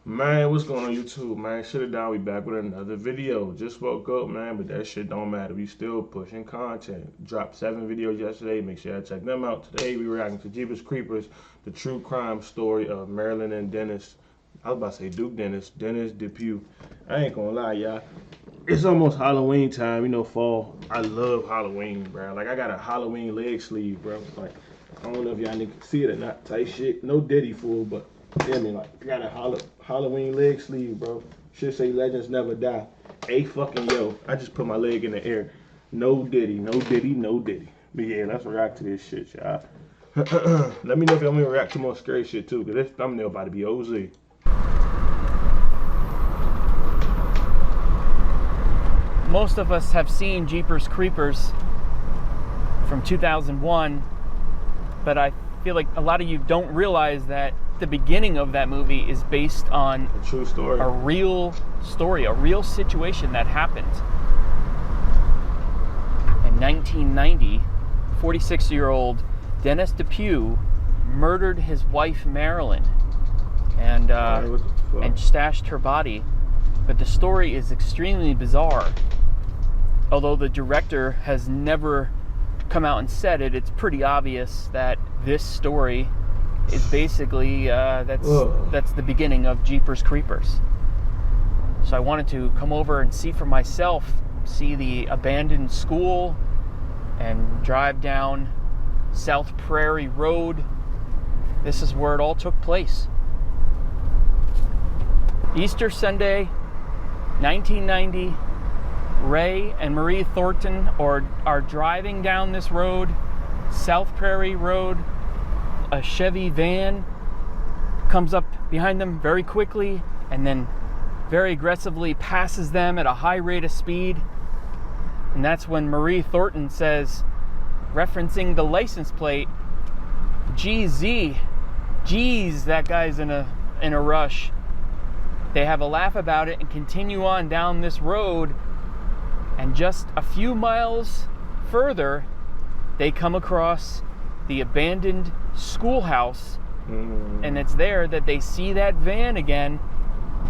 Man, what's going on YouTube, man? SugeTheDon, we back with another video. Just woke up, man, but that shit don't matter. We still pushing content. Dropped 7 videos yesterday. Make sure you check them out. Today, we reacting to Jeepers Creepers, the true crime story of Marilyn and Dennis. I was about to say Duke Dennis Depew. I ain't gonna lie, y'all. It's almost Halloween time, you know, fall. I love Halloween, bro. Like, I got a Halloween leg sleeve, bro. Like, I don't know if y'all niggas can see it or not. Type shit. No Diddy fool, but feel me, like, I got a Halloween leg sleeve, bro. Should say Legends Never Die. A fucking yo. I just put my leg in the air. No Diddy, no Diddy, no Diddy. But yeah, let's react to this shit, y'all. Let me know if y'all want me to react to more scary shit too, because this thumbnail about to be OZ. Most of us have seen Jeepers Creepers from 2001, but I feel like a lot of you don't realize that the beginning of that movie is based on A true story. a real story, a real situation that happened. In 1990, 46-year-old Dennis Depew murdered his wife Marilyn and stashed her body. But the story is extremely bizarre. Although the director has never come out and said it, it's pretty obvious that this story is basically that's the beginning of Jeepers Creepers. So I wanted to come over and see for myself, see the abandoned school, and drive down South Prairie Road. This is where it all took place. Easter Sunday, 1990. Ray and Marie Thornton are driving down this road, South Prairie Road. A Chevy van comes up behind them very quickly and then very aggressively passes them at a high rate of speed. And that's when Marie Thornton says, referencing the license plate, "GZ, geez, that guy's in a rush." They have a laugh about it and continue on down this road. And just a few miles further, they come across the abandoned schoolhouse. And it's there that they see that van again.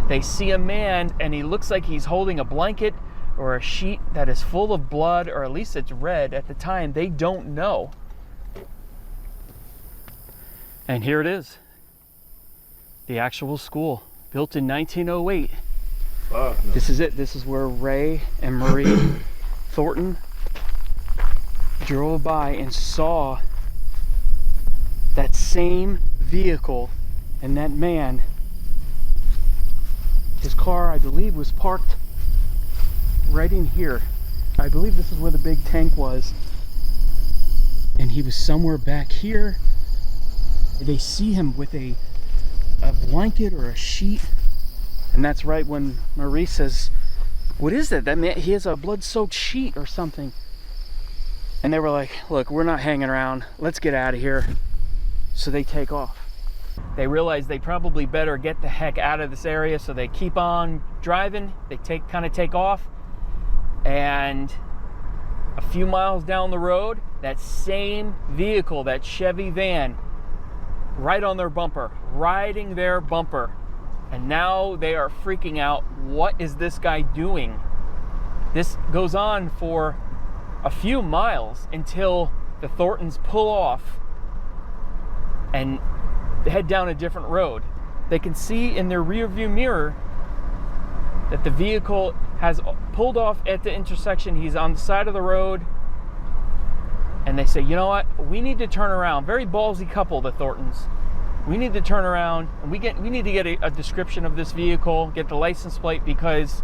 They see a man, and he looks like he's holding a blanket or a sheet that is full of blood, or at least it's red. At the time, they don't know. And here it is. The actual school, built in 1908. No. This is it. This is where Ray and Marie Thornton drove by and saw that same vehicle and that man. His car, I believe, was parked right in here. I believe this is where the big tank was. And he was somewhere back here. They see him with a blanket or a sheet. And that's right when Marie says, "What is that? That man, he has a blood-soaked sheet or something." And they were like, "Look, we're not hanging around. Let's get out of here." So they take off. They realize they probably better get the heck out of this area, so they keep on driving. They kind of take off. And a few miles down the road, that same vehicle, that Chevy van, right on their bumper, riding their bumper. And now they are freaking out. What is this guy doing? This goes on for a few miles until the Thorntons pull off and head down a different road. They can see in their rearview mirror that the vehicle has pulled off at the intersection. He's on the side of the road. And they say, "You know what? We need to turn around." Very ballsy couple, the Thorntons. We need to turn around, and we need to get a description of this vehicle, get the license plate, because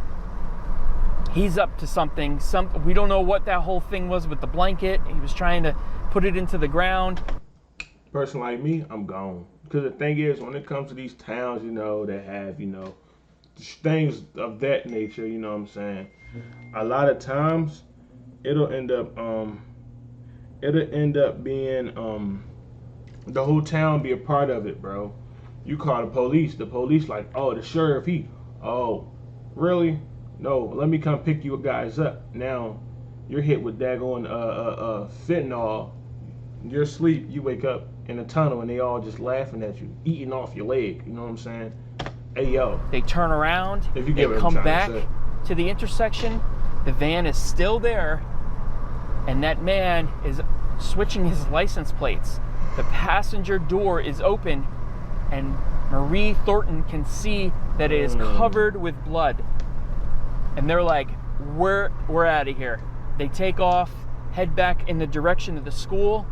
he's up to something. We don't know what that whole thing was with the blanket. He was trying to put it into the ground. Person like me, I'm gone. Because the thing is, when it comes to these towns, you know, that have, you know, things of that nature, you know what I'm saying? A lot of times, it'll end up being, the whole town be a part of it, bro. You call the police like, "Oh, the sheriff, oh, really? No, let me come pick you guys up." Now, you're hit with daggone fentanyl. You're asleep, you wake up in a tunnel, and they all just laughing at you, eating off your leg, you know what I'm saying? Hey, yo. They turn around, If you they get what I'm come trying back to say. to the intersection, the van is still there, and that man is switching his license plates. The passenger door is open, and Marie Thornton can see that it is covered with blood. And they're like, we're out of here. They take off, head back in the direction of the school.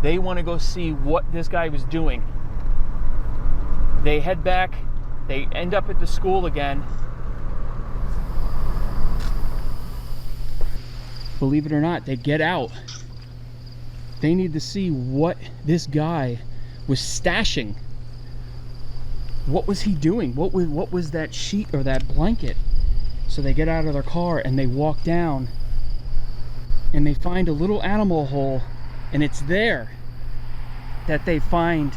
They want to go see what this guy was doing. They head back, they end up at the school again. Believe it or not, they get out. They need to see what this guy was stashing. What was he doing? What was that sheet or that blanket? So they get out of their car and they walk down and they find a little animal hole, and it's there that they find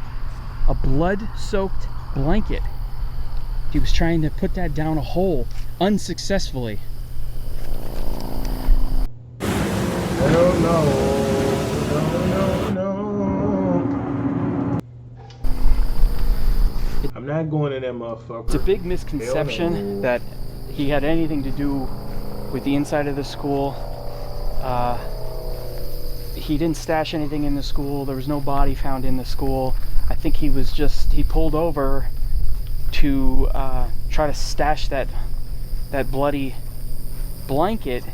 a blood-soaked blanket. He was trying to put that down a hole unsuccessfully. Hell no. No. I'm not going in that motherfucker. It's a big misconception that he had anything to do with the inside of the school. He didn't stash anything in the school. There was no body found in the school. I think he pulled over to try to stash that bloody blanket,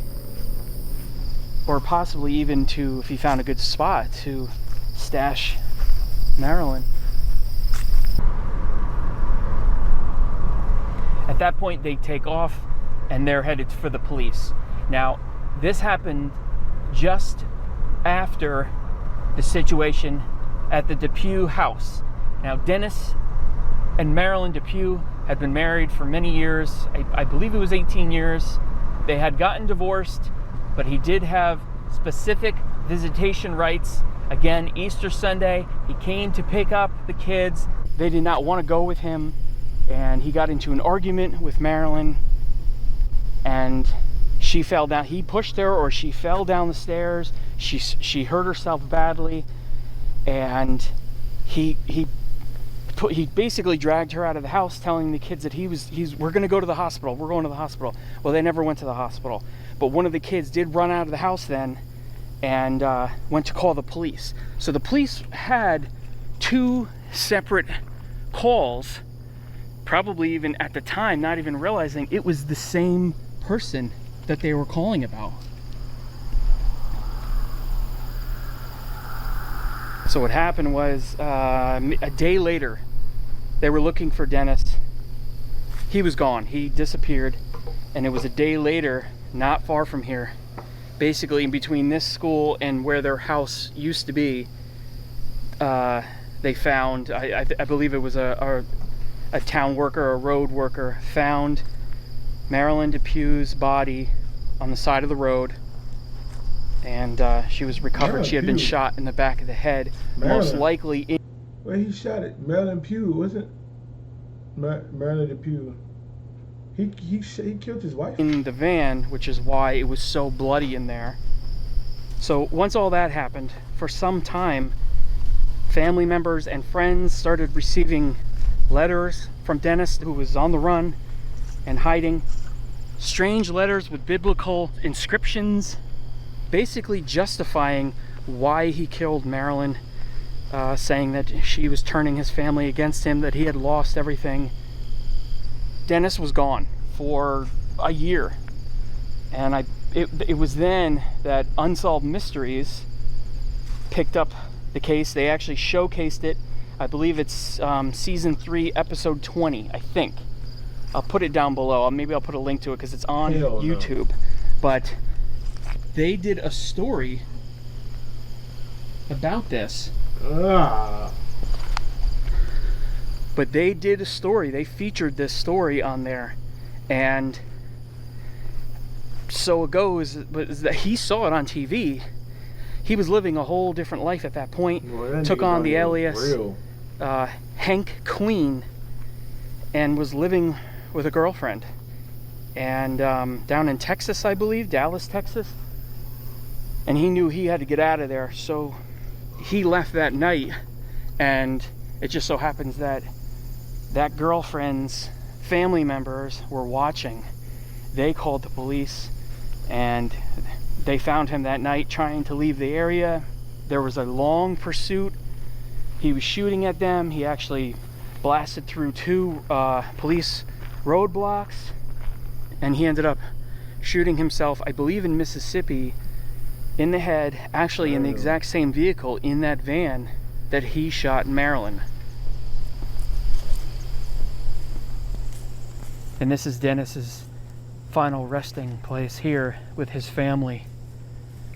or possibly even to, if he found a good spot, to stash Marilyn. At that point, they take off and they're headed for the police. Now, this happened just after the situation at the Depew house. Now, Dennis and Marilyn Depew had been married for many years. I believe it was 18 years. They had gotten divorced, but he did have specific visitation rights. Again, Easter Sunday, he came to pick up the kids. They did not want to go with him, and he got into an argument with Marilyn, and she fell down. He pushed her, or she fell down the stairs. She hurt herself badly, and he basically dragged her out of the house, telling the kids that we're going to go to the hospital. We're going to the hospital. Well, they never went to the hospital, but one of the kids did run out of the house then, and went to call the police. So the police had 2 separate calls, probably even at the time not even realizing it was the same person that they were calling about. So what happened was, a day later, they were looking for Dennis. He was gone. He disappeared. And it was a day later, not far from here, basically in between this school and where their house used to be, they found, I believe it was a town worker, a road worker, found Marilyn Depew's body on the side of the road, and she was recovered. She had been shot in the back of the head, most likely in... Well, he shot it. Marilyn Depew, wasn't Marilyn Depew? He killed his wife in the van, which is why it was so bloody in there. So once all that happened, for some time, family members and friends started receiving letters from Dennis, who was on the run and hiding. Strange letters with biblical inscriptions, basically justifying why he killed Marilyn, saying that she was turning his family against him, that he had lost everything. Dennis was gone for a year, and it was then that Unsolved Mysteries picked up the case. They actually showcased it. I believe it's season 3, episode 20, I think. I'll put it down below. Maybe I'll put a link to it because it's on YouTube. But they did a story about this. But they did a story. They featured this story on there, and so it goes. But that he saw it on TV. He was living a whole different life at that point. Well, took on the alias Hank Queen, and was living with a girlfriend, and down in Texas, I believe, Dallas, Texas. And he knew he had to get out of there, so he left that night. And it just so happens that that girlfriend's family members were watching. They called the police, and they found him that night trying to leave the area. There was a long pursuit. He was shooting at them. He actually blasted through 2 police roadblocks, and he ended up shooting himself, I believe in Mississippi, in the head, actually in the exact same vehicle in that van that he shot in Maryland. And this is Dennis's final resting place here with his family.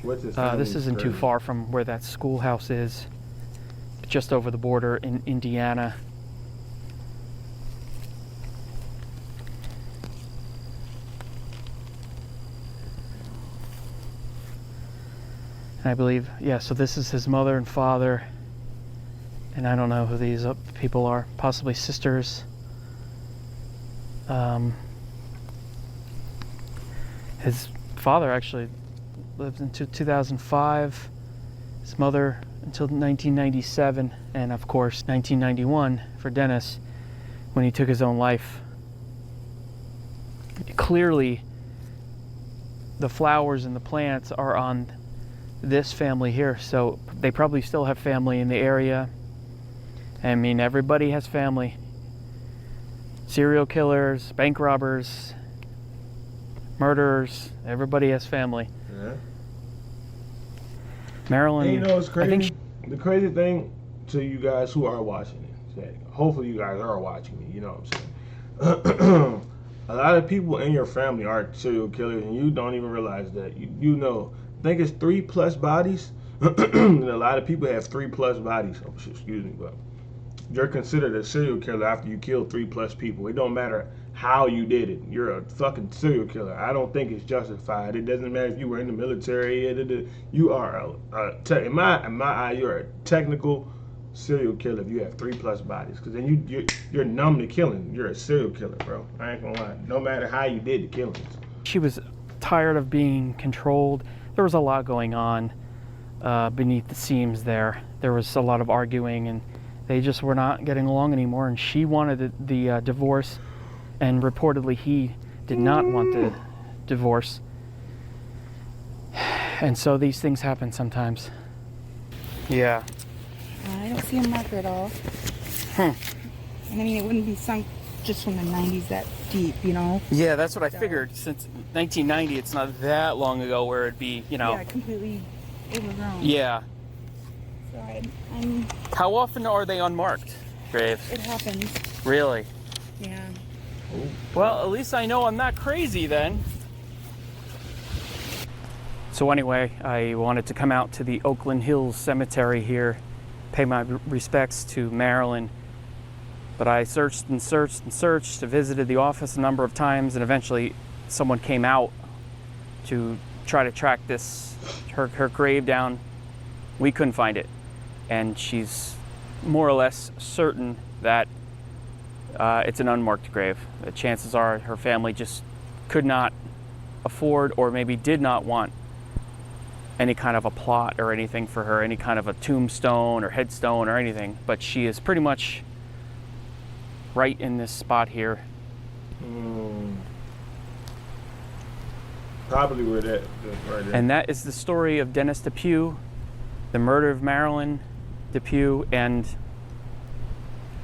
What's his This isn't too far from where that schoolhouse is, just over the border in Indiana. And I believe, yeah, so this is his mother and father, and I don't know who these people are, possibly sisters. His father actually lived until 2005, his mother until 1997, and of course 1991 for Dennis, when he took his own life. Clearly, the flowers and the plants are on this family here, so they probably still have family in the area. I mean, everybody has family. Serial killers, bank robbers, murderers, everybody has family. Yeah. Maryland. And you know what's crazy? I think the crazy thing to you guys who are watching it, hopefully you guys are watching me, you know what I'm saying? A lot of people in your family are serial killers, and you don't even realize that. You know, I think it's 3+ bodies. And a lot of people have 3+ bodies. Oh, excuse me, but you're considered a serial killer after you kill 3+ people. It don't matter how you did it. You're a fucking serial killer. I don't think it's justified. It doesn't matter if you were in the military. You are in my eye, you're a technical serial killer if you have 3+ bodies. Because then you're numb to killing. You're a serial killer, bro. I ain't gonna lie. No matter how you did the killings. she was tired of being controlled. There was a lot going on beneath the scenes there. There was a lot of arguing, and they just were not getting along anymore, and she wanted the divorce, and reportedly he did not want the divorce. And so these things happen sometimes. Yeah. I don't see a marker at all. And I mean, it wouldn't be sunk just from the 90s that deep, you know? Yeah, that's what I figured. Since 1990, it's not that long ago where it'd be, you know. Yeah, completely overgrown. Yeah. So I'm How often are they unmarked graves? it happens. Really? Yeah. Well, at least I know I'm not crazy then. So anyway, I wanted to come out to the Oakland Hills Cemetery here, pay my respects to Marilyn. But I searched and searched and searched, visited the office a number of times, and eventually someone came out to try to track her grave down. We couldn't find it. And she's more or less certain that it's an unmarked grave. The chances are her family just could not afford, or maybe did not want, any kind of a plot or anything for her, any kind of a tombstone or headstone or anything. But she is pretty much right in this spot here. Probably where that right there. And that is the story of Dennis Depew, the murder of Marilyn Depew, and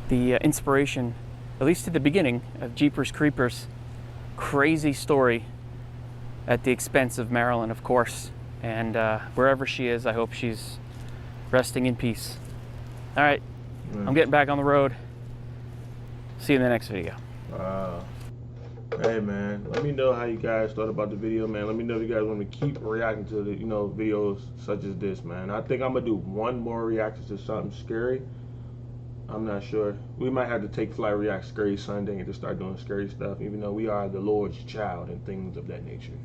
the inspiration, at least at the beginning, of Jeepers Creepers. Crazy story at the expense of Marilyn, of course. And wherever she is, I hope she's resting in peace. All right, I'm getting back on the road. See you in the next video. Hey man, let me know how you guys thought about the video, man. Let me know if you guys want to keep reacting to the, videos such as this, man. I think I'm gonna do one more reaction to something scary. I'm not sure. We might have to take Fly React Scary Sunday and just start doing scary stuff, even though we are the Lord's child and things of that nature.